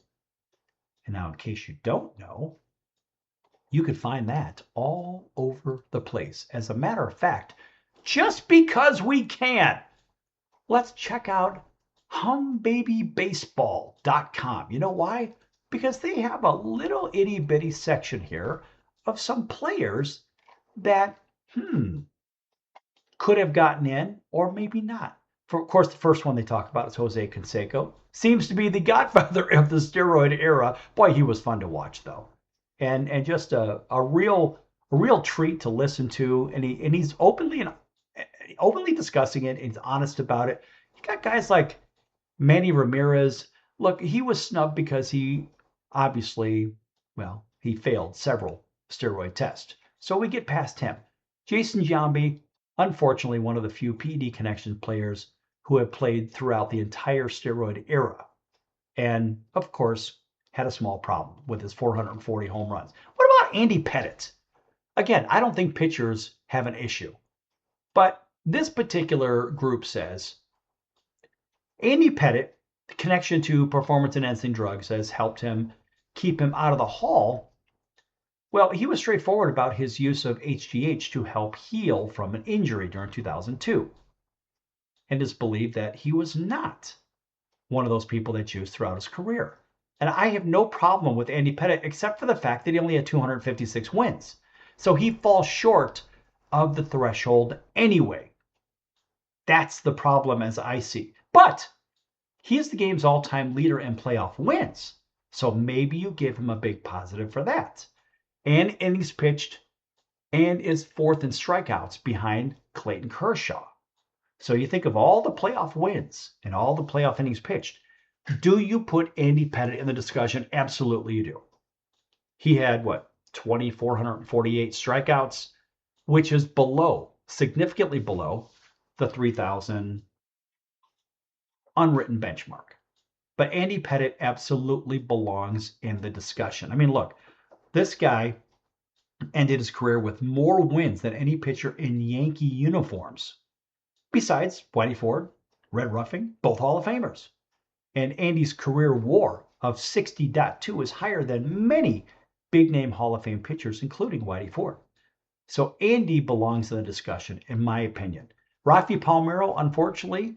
And now, in case you don't know, you could find that all over the place. As a matter of fact, just because we can, let's check out humbabybaseball.com. You know why? Because they have a little itty bitty section here of some players that, could have gotten in or maybe not. Of course, the first one they talk about is Jose Canseco. Seems to be the godfather of the steroid era. Boy, he was fun to watch though. And just a real a real treat to listen to, and he's openly discussing it. And he's honest about it. You got guys like Manny Ramirez. Look, he was snubbed because he obviously, he failed several steroid tests. So we get past him. Jason Giambi, unfortunately, one of the few PED Connection players who have played throughout the entire steroid era. And, of course, had a small problem with his 440 home runs. What about Andy Pettitte? Again, I don't think pitchers have an issue. But this particular group says Andy Pettitte, the connection to performance-enhancing drugs has helped him keep him out of the Hall. Well, he was straightforward about his use of HGH to help heal from an injury during 2002. And it's believed that he was not one of those people that used throughout his career. And I have no problem with Andy Pettitte except for the fact that he only had 256 wins. So he falls short of the threshold anyway. That's the problem as I see. But he is the game's all-time leader in playoff wins. So maybe you give him a big positive for that. And innings pitched and is fourth in strikeouts behind Clayton Kershaw. So you think of all the playoff wins and all the playoff innings pitched. Do you put Andy Pettitte in the discussion? Absolutely you do. He had, 2,448 strikeouts, which is significantly below the 3,000 unwritten benchmark. But Andy Pettitte absolutely belongs in the discussion. I mean, look, this guy ended his career with more wins than any pitcher in Yankee uniforms. Besides Whitey Ford, Red Ruffing, both Hall of Famers. And Andy's career WAR of 60.2 is higher than many big-name Hall of Fame pitchers, including Whitey Ford. So Andy belongs in the discussion, in my opinion. Rafi Palmeiro, unfortunately,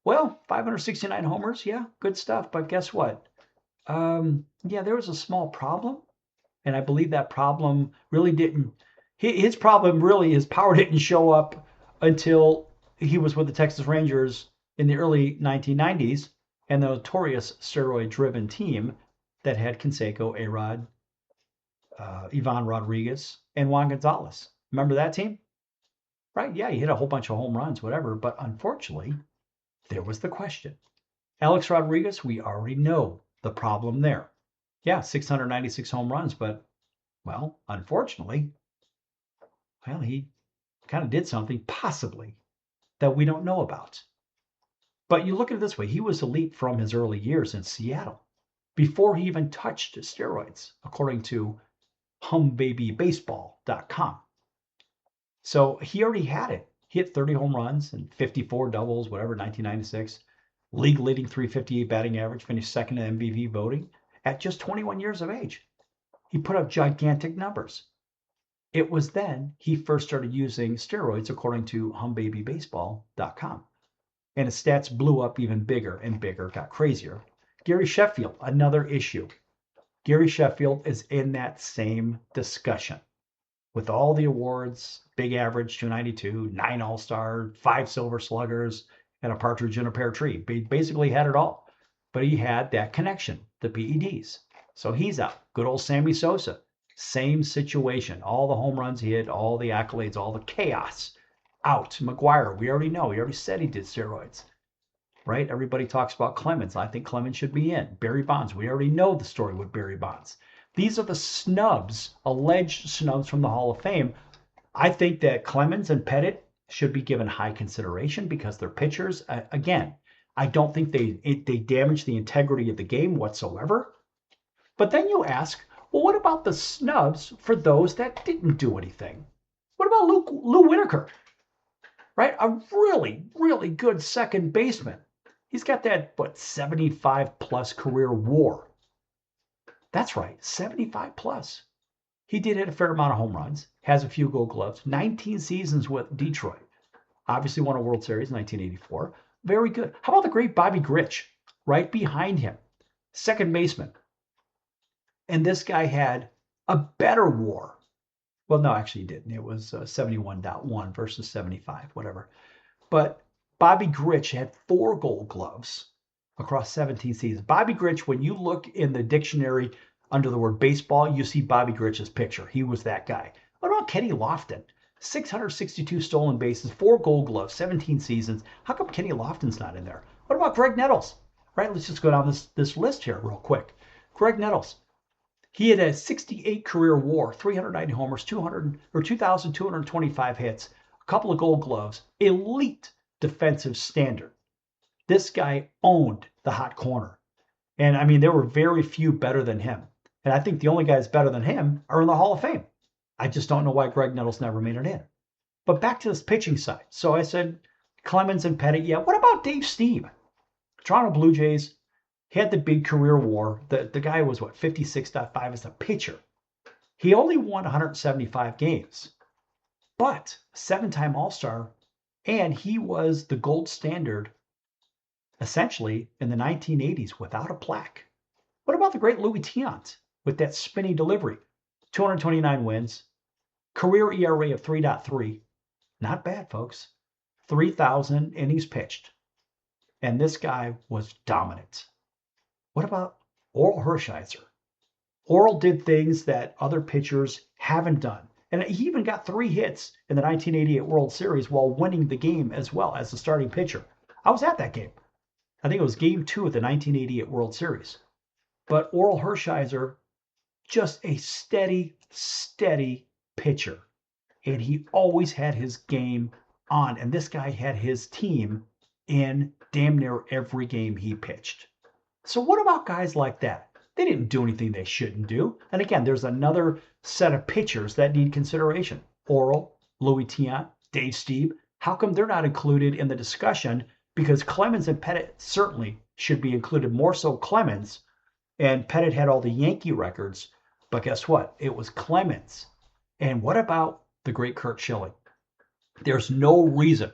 569 homers, yeah, good stuff. But guess what? There was a small problem. And I believe that problem really didn't, his power didn't show up until he was with the Texas Rangers in the early 1990s and the notorious steroid-driven team that had Canseco, A-Rod, Ivan Rodriguez, and Juan Gonzalez. Remember that team? Right, yeah, he hit a whole bunch of home runs, whatever, but unfortunately, there was the question. Alex Rodriguez, we already know the problem there. Yeah, 696 home runs, but, unfortunately, he kind of did something possibly that we don't know about. But you look at it this way, he was elite from his early years in Seattle before he even touched steroids, according to humbabybaseball.com. So he already had it. He hit 30 home runs and 54 doubles, 1996. League leading 358 batting average, finished second in MVP voting at just 21 years of age. He put up gigantic numbers. It was then he first started using steroids, according to humbabybaseball.com. And his stats blew up even bigger and bigger, got crazier. Gary Sheffield, another issue. Gary Sheffield is in that same discussion. With all the awards, big average, 292, 9 All-Star, 5 Silver Sluggers, and a partridge in a pear tree. He basically had it all. But he had that connection, the PEDs. So he's out. Good old Sammy Sosa. Same situation. All the home runs he hit, all the accolades, all the chaos. Out. McGuire, we already know. He already said he did steroids. Right? Everybody talks about Clemens. I think Clemens should be in. Barry Bonds. We already know the story with Barry Bonds. These are the snubs, alleged snubs from the Hall of Fame. I think that Clemens and Pettitte should be given high consideration because they're pitchers. Again, I don't think they damage the integrity of the game whatsoever. But then you ask, well, what about the snubs for those that didn't do anything? What about Lou Whitaker? Right? A really, really good second baseman. He's got that, 75 plus career WAR. That's right, 75 plus. He did hit a fair amount of home runs, has a few Gold Gloves, 19 seasons with Detroit. Obviously won a World Series in 1984. Very good. How about the great Bobby Grich, right behind him? Second baseman. And this guy had a better WAR. Well, no, actually he didn't. It was 71.1 versus 75, whatever. But Bobby Grich had 4 Gold Gloves across 17 seasons. Bobby Grich, when you look in the dictionary under the word baseball, you see Bobby Grich's picture. He was that guy. What about Kenny Lofton? 662 stolen bases, 4 Gold Gloves, 17 seasons. How come Kenny Lofton's not in there? What about Greg Nettles? Right, let's just go down this list here real quick. Greg Nettles. He had a 68 career WAR, 390 homers, 2,225 hits, a couple of Gold Gloves, elite defensive standard. This guy owned the hot corner. And I mean, there were very few better than him. And I think the only guys better than him are in the Hall of Fame. I just don't know why Greg Nettles never made it in. But back to this pitching side. So I said Clemens and Pettit. Yeah, what about Dave Stieb? Toronto Blue Jays. He had the big career WAR. The guy was, 56.5 as a pitcher. He only won 175 games, but 7-time All-Star, and he was the gold standard, essentially, in the 1980s without a plaque. What about the great Louis Tiant with that spinny delivery? 229 wins, career ERA of 3.3. Not bad, folks. 3,000 innings pitched. And this guy was dominant. What about Oral Hershiser? Oral did things that other pitchers haven't done. And he even got 3 hits in the 1988 World Series while winning the game as well as the starting pitcher. I was at that game. I think it was game 2 of the 1988 World Series. But Oral Hershiser, just a steady pitcher. And he always had his game on. And this guy had his team in damn near every game he pitched. So what about guys like that? They didn't do anything they shouldn't do. And again, there's another set of pitchers that need consideration. Oral, Louis Tiant, Dave Stieb. How come they're not included in the discussion? Because Clemens and Pettit certainly should be included, more so Clemens. And Pettit had all the Yankee records. But guess what? It was Clemens. And what about the great Curt Schilling? There's no reason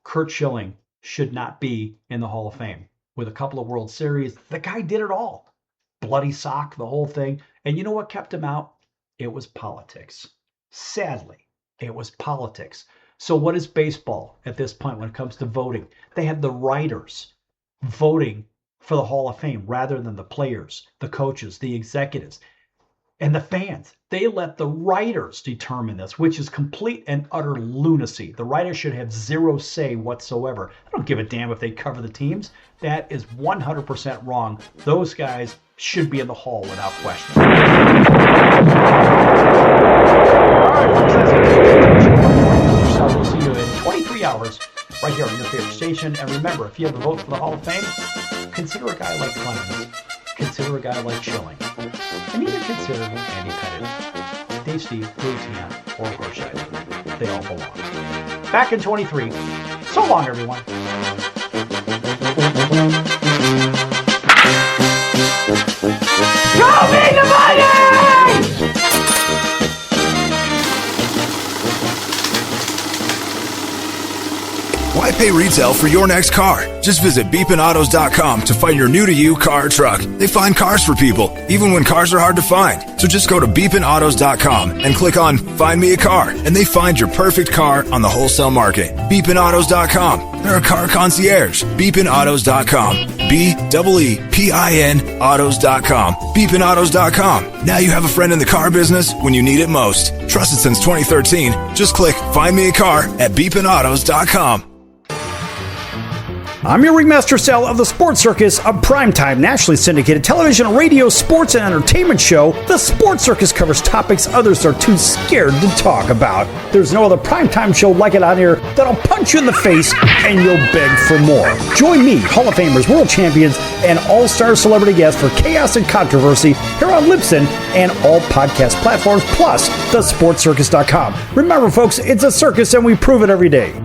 Curt Schilling should not be in the Hall of Fame. With a couple of World Series, the guy did it all. Bloody sock, the whole thing. And you know what kept him out? It was politics. Sadly, it was politics. So what is baseball at this point when it comes to voting? They have the writers voting for the Hall of Fame rather than the players, the coaches, the executives, and the fans. They let the writers determine this, which is complete and utter lunacy. The writers should have zero say whatsoever. I don't give a damn if they cover the teams. That is 100% wrong. Those guys should be in the Hall without question. All right, folks, that's it. We'll see you in 23 hours right here on your favorite station. And remember, if you have a vote for the Hall of Fame, consider a guy like Clemens. Consider a guy like Schilling. And even consider Andy Pettit, Dave Stieb, Louis Tiant, or Hershiser. They all belong. Back in 23. So long, everyone. Show me the money! Why pay retail for your next car? Just visit beepinautos.com to find your new-to-you car or truck. They find cars for people, even when cars are hard to find. So just go to beepinautos.com and click on Find Me a Car, and they find your perfect car on the wholesale market. Beepinautos.com. They're a car concierge. Beepinautos.com. BEEPIN autos.com. Beepinautos.com. Now you have a friend in the car business when you need it most. Trusted since 2013. Just click Find Me a Car at beepinautos.com. I'm your ringmaster Sal of the Sports Circus, a primetime nationally syndicated television, radio, sports, and entertainment show. The Sports Circus covers topics others are too scared to talk about. There's no other primetime show like it out here that'll punch you in the face and you'll beg for more. Join me, Hall of Famers, world champions, and all-star celebrity guests for chaos and controversy here on Libsyn and all podcast platforms, plus thesportscircus.com. Remember, folks, it's a circus and we prove it every day.